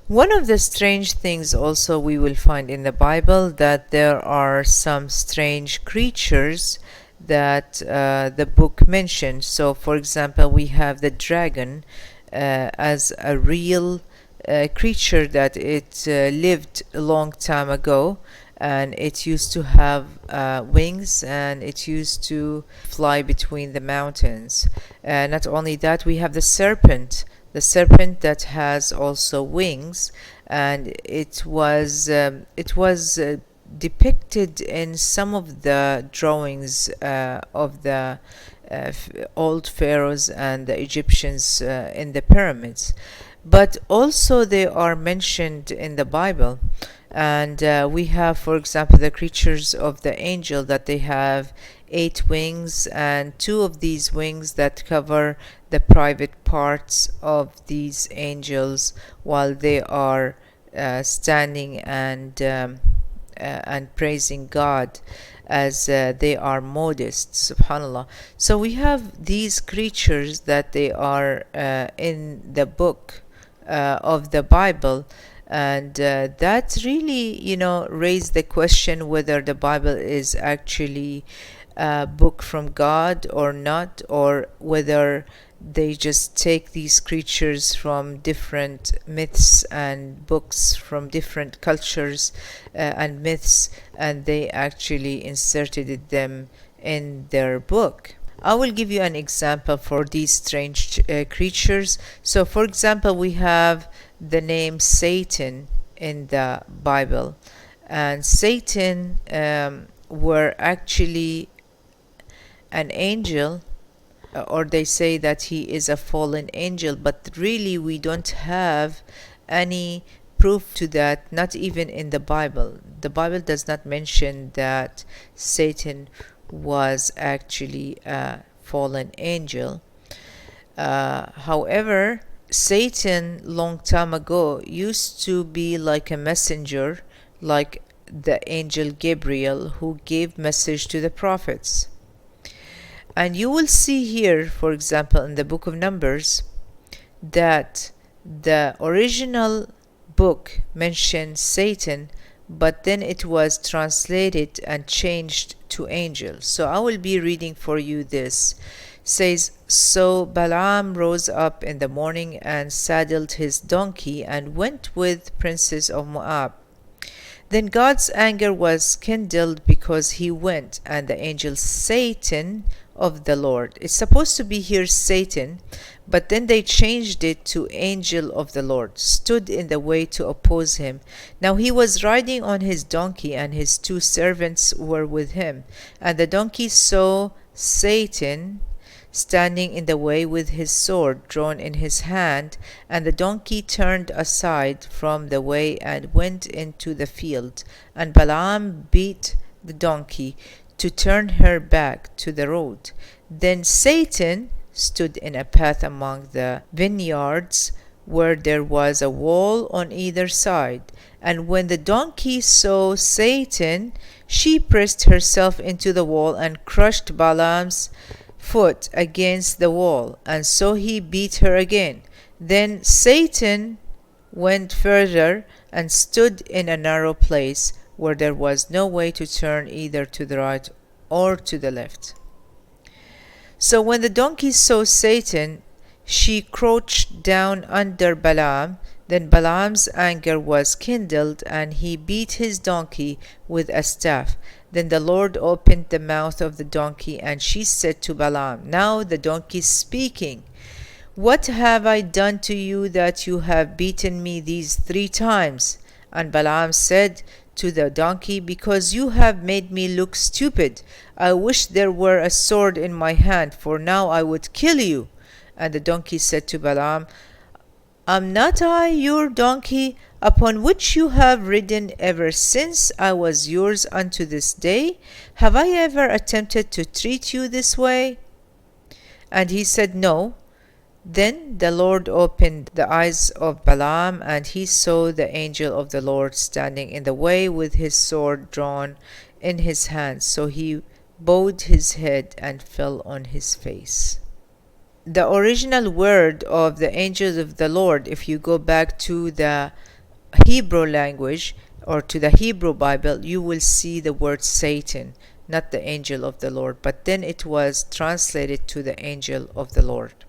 One of the strange things also we will find in the Bible, that there are some strange creatures that the book mentions. So, for example, we have the dragon as a real creature that it lived a long time ago, and it used to have wings, and it used to fly between the mountains. Not only that, we have the serpent that has also wings, and it was depicted in some of the drawings of the old pharaohs and the Egyptians in the pyramids. But also they are mentioned in the Bible. And we have, for example, the creatures of the angel, that they have 8 wings, and 2 of these wings that cover the private parts of these angels while they are standing and praising God, as they are modest, subhanallah. So we have these creatures that they are in the book of the Bible, and that really, raised the question whether the Bible is actually a book from God or not, or whether they just take these creatures from different myths and books from different cultures and myths, and they actually inserted them in their book. I will give you an example for these strange creatures. So, for example, we have the name Satan in the Bible, and Satan were actually an angel, or they say that he is a fallen angel, but really we don't have any proof to that, not even in the Bible. The Bible does not mention that Satan was actually a fallen angel. However, Satan long time ago used to be like a messenger, like the angel Gabriel, who gave message to the prophets. And you will see here, for example, in the book of Numbers, that the original book mentions Satan, but then it was translated and changed to angel. So I will be reading for you this. It says, "So Balaam rose up in the morning and saddled his donkey and went with princes of Moab. Then God's anger was kindled because he went, and the angel Satan of the Lord." It's supposed to be here Satan, but then they changed it to angel of the Lord, stood in the way to oppose him. Now he was riding on his donkey, and his 2 servants were with him. And the donkey saw Satan standing in the way with his sword drawn in his hand, and the donkey turned aside from the way and went into the field. And Balaam beat the donkey to turn her back to the road. Then Satan stood in a path among the vineyards, where there was a wall on either side. And when the donkey saw Satan, she pressed herself into the wall and crushed Balaam's foot against the wall, and so he beat her again. Then Satan went further and stood in a narrow place where there was no way to turn either to the right or to the left. So when the donkey saw Satan, she crouched down under Balaam. Then Balaam's anger was kindled, and he beat his donkey with a staff. Then the Lord opened the mouth of the donkey, and she said to Balaam, now the donkey is speaking, "What have I done to you that you have beaten me these 3 times? And Balaam said to the donkey, "Because you have made me look stupid. I wish there were a sword in my hand, for now I would kill you." And the donkey said to Balaam, "Am not I your donkey, upon which you have ridden ever since I was yours unto this day? Have I ever attempted to treat you this way?" And he said, "No." Then the Lord opened the eyes of Balaam, and he saw the angel of the Lord standing in the way with his sword drawn in his hand. So he bowed his head and fell on his face. The original word of the angels of the Lord, if you go back to the Hebrew language or to the Hebrew Bible, you will see the word Satan, not the angel of the Lord, but then it was translated to the angel of the Lord.